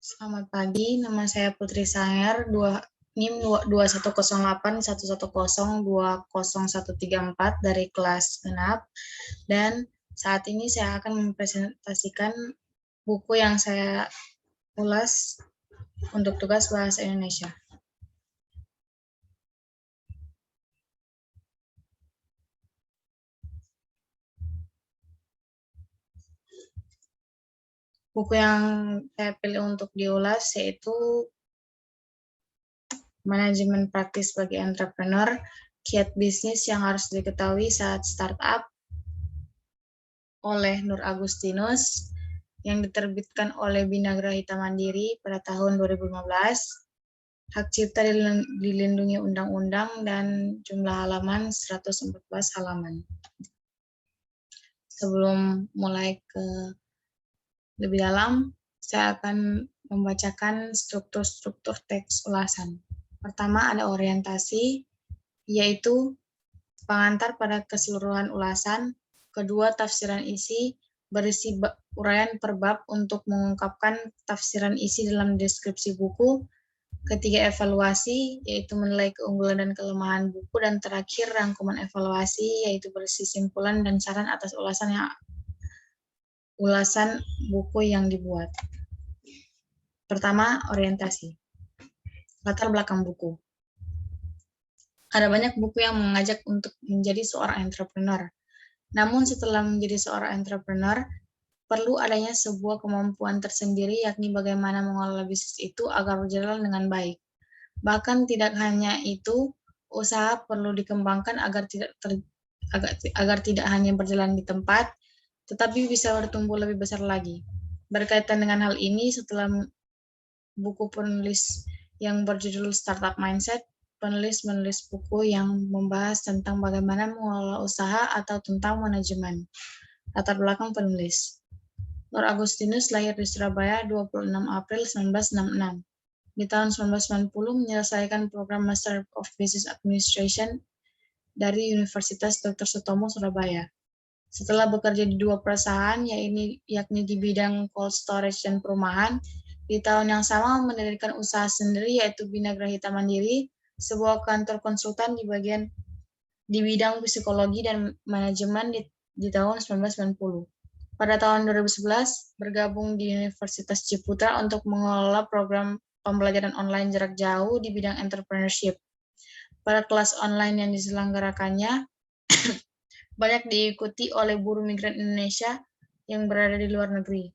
Selamat pagi, nama saya Putri Sanger, NIM 210811020134 dari kelas genap, dan saat ini saya akan mempresentasikan buku yang saya ulas untuk tugas bahasa Indonesia. Buku yang saya pilih untuk diulas yaitu Manajemen Praktis bagi Entrepreneur, Kiat Bisnis yang harus diketahui saat startup, oleh Nur Agustinus, yang diterbitkan oleh Bina Grahita Mandiri pada tahun 2015. Hak cipta dilindungi undang-undang dan jumlah halaman 114 halaman. Sebelum mulai ke lebih dalam, saya akan membacakan struktur-struktur teks ulasan. Pertama ada orientasi, yaitu pengantar pada keseluruhan ulasan. Kedua, tafsiran isi, berisi uraian per bab untuk mengungkapkan tafsiran isi dalam deskripsi buku. Ketiga, evaluasi, yaitu menilai keunggulan dan kelemahan buku. Dan terakhir, rangkuman evaluasi, yaitu berisi simpulan dan saran atas ulasan buku yang dibuat. Pertama, orientasi. Latar belakang buku. Ada banyak buku yang mengajak untuk menjadi seorang entrepreneur. Namun setelah menjadi seorang entrepreneur, perlu adanya sebuah kemampuan tersendiri, yakni bagaimana mengelola bisnis itu agar berjalan dengan baik. Bahkan tidak hanya itu, usaha perlu dikembangkan agar tidak hanya berjalan di tempat, tetapi bisa bertumbuh lebih besar lagi. Berkaitan dengan hal ini, setelah buku penulis yang berjudul Startup Mindset, penulis menulis buku yang membahas tentang bagaimana mengelola usaha atau tentang manajemen. Latar belakang penulis. Nur Agustinus lahir di Surabaya 26 April 1966. Di tahun 1990 menyelesaikan program Master of Business Administration dari Universitas Dr. Sutomo, Surabaya. Setelah bekerja di dua perusahaan, yakni di bidang cold storage dan perumahan, di tahun yang sama mendirikan usaha sendiri yaitu Bina Grahita Mandiri, sebuah kantor konsultan di bidang psikologi dan manajemen di tahun 1990. Pada tahun 2011, bergabung di Universitas Ciputra untuk mengelola program pembelajaran online jarak jauh di bidang entrepreneurship. Pada kelas online yang diselenggarakannya, banyak diikuti oleh buruh migran Indonesia yang berada di luar negeri.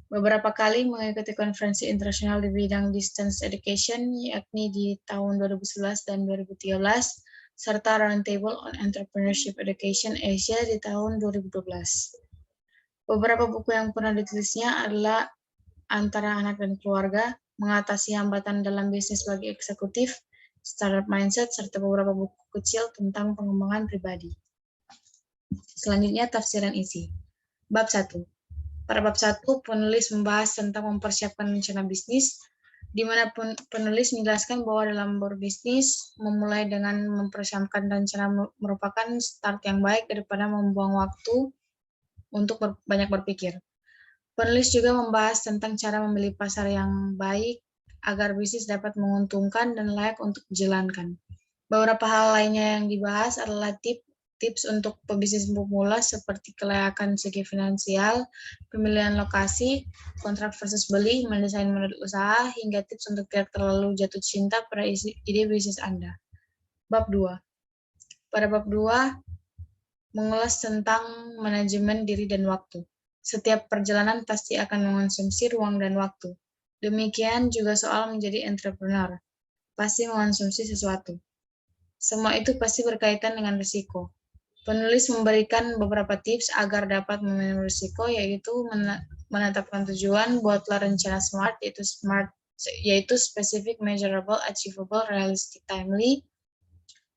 Beberapa kali mengikuti konferensi internasional di bidang distance education, yakni di tahun 2011 dan 2013, serta Roundtable on Entrepreneurship Education Asia di tahun 2012. Beberapa buku yang pernah ditulisnya adalah Antara Anak dan Keluarga, Mengatasi Hambatan dalam Bisnis bagi Eksekutif, Startup Mindset, serta beberapa buku kecil tentang pengembangan pribadi. Selanjutnya, tafsiran isi. Bab 1. Pada bab 1, penulis membahas tentang mempersiapkan rencana bisnis, di mana penulis menjelaskan bahwa dalam berbisnis, memulai dengan mempersiapkan rencana merupakan start yang baik daripada membuang waktu untuk banyak berpikir. Penulis juga membahas tentang cara memilih pasar yang baik agar bisnis dapat menguntungkan dan layak untuk dijalankan. Beberapa hal lainnya yang dibahas adalah tips untuk pebisnis pemula seperti kelayakan segi finansial, pemilihan lokasi, kontrak versus beli, mendesain model usaha, hingga tips untuk tidak terlalu jatuh cinta pada ide bisnis Anda. Bab 2. Pada bab 2, mengulas tentang manajemen diri dan waktu. Setiap perjalanan pasti akan mengonsumsi ruang dan waktu. Demikian juga soal menjadi entrepreneur. Pasti mengonsumsi sesuatu. Semua itu pasti berkaitan dengan risiko. Penulis memberikan beberapa tips agar dapat meminimalisir risiko, yaitu menetapkan tujuan, buatlah rencana SMART, yaitu Specific, Measurable, Achievable, Realistic, Timely,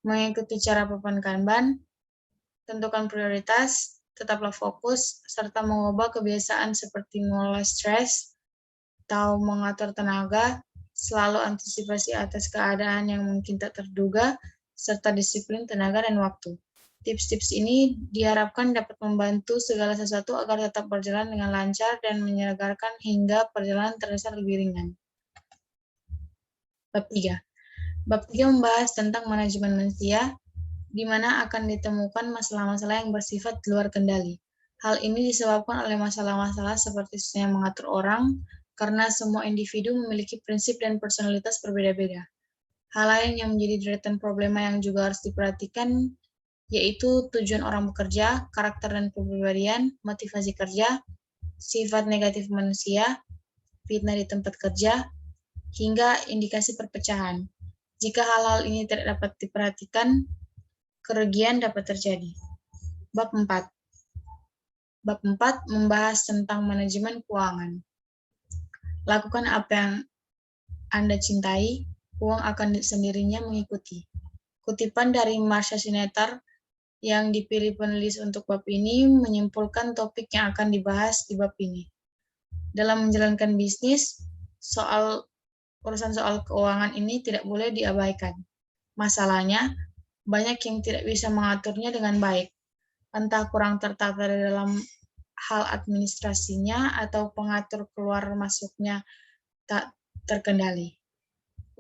mengikuti cara papan Kanban, tentukan prioritas, tetaplah fokus, serta mengubah kebiasaan seperti mengelola stres, atau mengatur tenaga, selalu antisipasi atas keadaan yang mungkin tak terduga, serta disiplin tenaga dan waktu. Tips-tips ini diharapkan dapat membantu segala sesuatu agar tetap berjalan dengan lancar dan menyegarkan hingga perjalanan terasa lebih ringan. Bab 3. Bab 3 membahas tentang manajemen manusia, di mana akan ditemukan masalah-masalah yang bersifat di luar kendali. Hal ini disebabkan oleh masalah-masalah seperti susahnya mengatur orang, karena semua individu memiliki prinsip dan personalitas berbeda-beda. Hal lain yang menjadi deretan problema yang juga harus diperhatikan yaitu tujuan orang bekerja, karakter dan kepribadian, motivasi kerja, sifat negatif manusia, fitnah di tempat kerja, hingga indikasi perpecahan. Jika hal-hal ini tidak dapat diperhatikan, kerugian dapat terjadi. Bab 4. Bab 4 membahas tentang manajemen keuangan. Lakukan apa yang Anda cintai, uang akan sendirinya mengikuti. Kutipan dari Marsha Sinetar yang dipilih penulis untuk bab ini menyimpulkan topik yang akan dibahas di bab ini. Dalam menjalankan bisnis, urusan soal keuangan ini tidak boleh diabaikan. Masalahnya, banyak yang tidak bisa mengaturnya dengan baik, entah kurang tertata di dalam hal administrasinya atau pengatur keluar masuknya tak terkendali.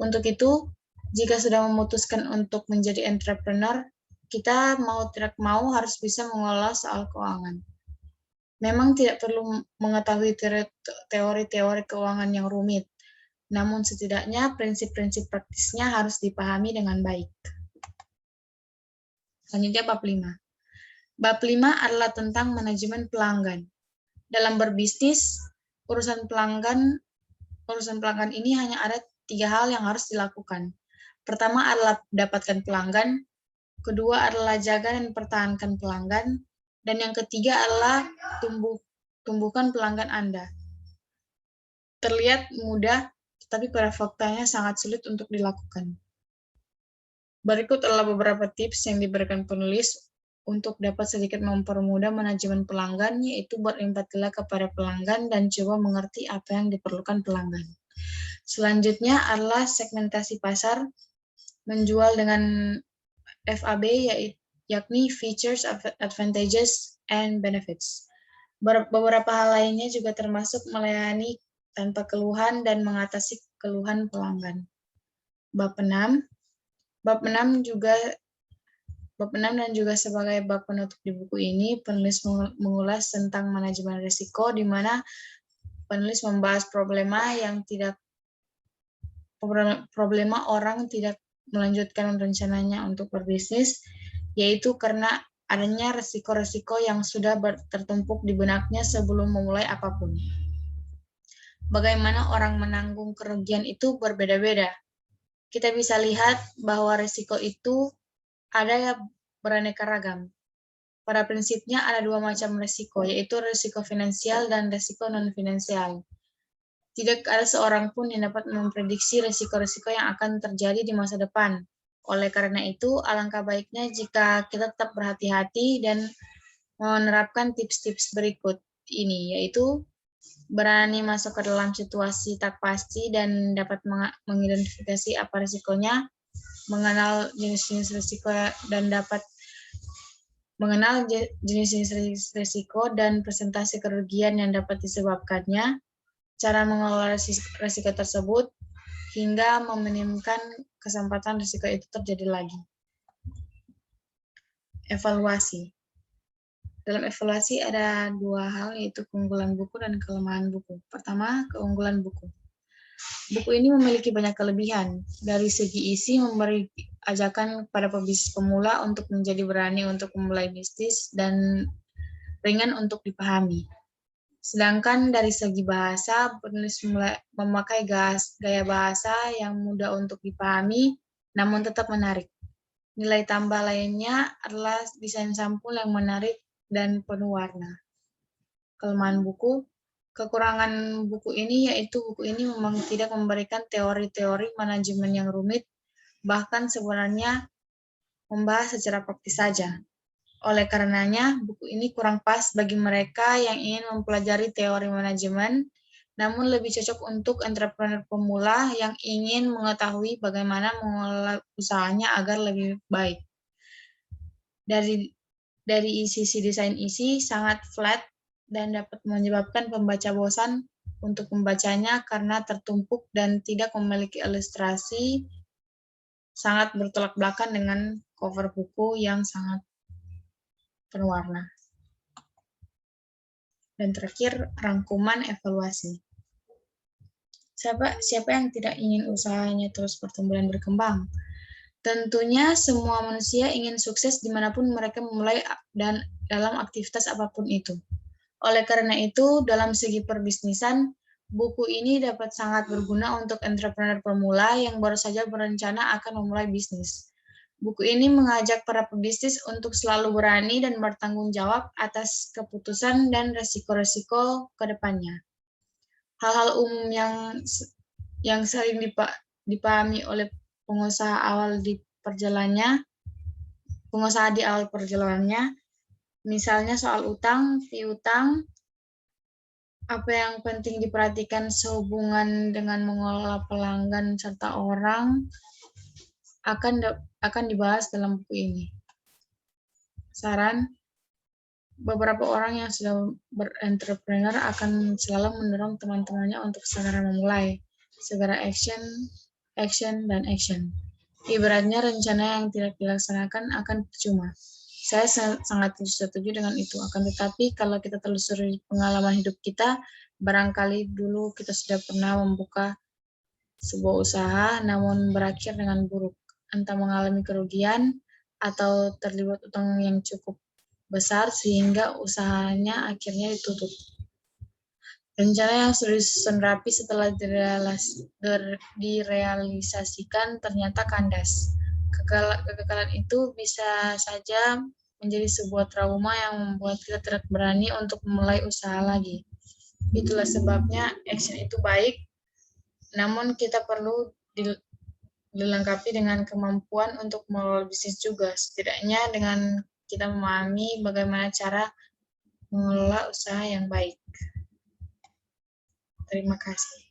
Untuk itu, jika sudah memutuskan untuk menjadi entrepreneur, kita mau tidak mau harus bisa mengelola soal keuangan. Memang tidak perlu mengetahui teori-teori keuangan yang rumit, namun setidaknya prinsip-prinsip praktisnya harus dipahami dengan baik. Selanjutnya bab 5. Bab 5 adalah tentang manajemen pelanggan. Dalam berbisnis, urusan pelanggan ini hanya ada 3 hal yang harus dilakukan. Pertama adalah dapatkan pelanggan, kedua adalah jaga dan pertahankan pelanggan, dan yang ketiga adalah tumbuhkan pelanggan Anda. Terlihat mudah, tetapi pada faktanya sangat sulit untuk dilakukan. Berikut adalah beberapa tips yang diberikan penulis untuk dapat sedikit mempermudah manajemen pelanggan, yaitu berempatilah kepada pelanggan dan coba mengerti apa yang diperlukan pelanggan. Selanjutnya adalah segmentasi pasar, menjual dengan FAB, yakni Features, Advantages, and Benefits. Beberapa hal lainnya juga termasuk melayani tanpa keluhan dan mengatasi keluhan pelanggan. Bab 6 dan juga sebagai bab penutup di buku ini, penulis mengulas tentang manajemen risiko, di mana penulis membahas problema orang tidak melanjutkan rencananya untuk berbisnis, yaitu karena adanya risiko-risiko yang sudah tertumpuk di benaknya sebelum memulai apapun. Bagaimana orang menanggung kerugian itu berbeda-beda. Kita bisa lihat bahwa risiko itu ada beraneka ragam. Pada prinsipnya ada 2 macam risiko, yaitu risiko finansial dan risiko non-finansial. Tidak ada seorang pun yang dapat memprediksi risiko-risiko yang akan terjadi di masa depan. Oleh karena itu, alangkah baiknya jika kita tetap berhati-hati dan menerapkan tips-tips berikut ini, yaitu berani masuk ke dalam situasi tak pasti dan dapat mengidentifikasi apa risikonya, mengenal jenis-jenis risiko dan dapat mengenal jenis-jenis risiko dan presentasi kerugian yang dapat disebabkannya, cara mengelola risiko tersebut, hingga meminimkan kesempatan risiko itu terjadi lagi. Evaluasi. Dalam evaluasi ada 2 hal, yaitu keunggulan buku dan kelemahan buku. Pertama, keunggulan buku. Buku ini memiliki banyak kelebihan. Dari segi isi, memberi ajakan kepada pebisnis pemula untuk menjadi berani untuk memulai bisnis dan ringan untuk dipahami. Sedangkan dari segi bahasa, penulis memakai gaya bahasa yang mudah untuk dipahami, namun tetap menarik. Nilai tambah lainnya adalah desain sampul yang menarik dan penuh warna. Kelemahan buku. Kekurangan buku ini yaitu buku ini memang tidak memberikan teori-teori manajemen yang rumit, bahkan sebenarnya membahas secara praktis saja. Oleh karenanya, buku ini kurang pas bagi mereka yang ingin mempelajari teori manajemen, namun lebih cocok untuk entrepreneur pemula yang ingin mengetahui bagaimana mengelola usahanya agar lebih baik. dari sisi desain isi sangat flat dan dapat menyebabkan pembaca bosan untuk membacanya karena tertumpuk dan tidak memiliki ilustrasi, sangat bertolak belakang dengan cover buku yang sangat penuh warna. Dan terakhir, rangkuman evaluasi. Siapa yang tidak ingin usahanya terus bertumbuh dan berkembang? Tentunya semua manusia ingin sukses dimanapun mereka memulai dan dalam aktivitas apapun itu. Oleh karena itu, dalam segi perbisnisan, buku ini dapat sangat berguna untuk entrepreneur pemula yang baru saja berencana akan memulai bisnis. Buku ini mengajak para pebisnis untuk selalu berani dan bertanggung jawab atas keputusan dan resiko-resiko ke depannya. Hal-hal umum yang sering dipahami oleh pengusaha di awal perjalanannya, misalnya soal utang, piutang, apa yang penting diperhatikan sehubungan dengan mengelola pelanggan serta orang akan dibahas dalam buku ini. Saran, beberapa orang yang sudah berentrepreneur akan selalu mendorong teman-temannya untuk segera memulai, segera action, dan action. Ibaratnya rencana yang tidak dilaksanakan akan percuma. Saya sangat setuju dengan itu. Akan tetapi kalau kita telusuri pengalaman hidup kita, barangkali dulu kita sudah pernah membuka sebuah usaha namun berakhir dengan buruk, entah mengalami kerugian atau terlibat utang yang cukup besar sehingga usahanya akhirnya ditutup. Rencana yang sudah disusun rapi setelah direalisasikan ternyata kandas. Kegagalan itu bisa saja menjadi sebuah trauma yang membuat kita tidak berani untuk memulai usaha lagi. Itulah sebabnya action itu baik, namun kita perlu dilengkapi dengan kemampuan untuk mengelola bisnis juga, setidaknya dengan kita memahami bagaimana cara mengelola usaha yang baik. Terima kasih.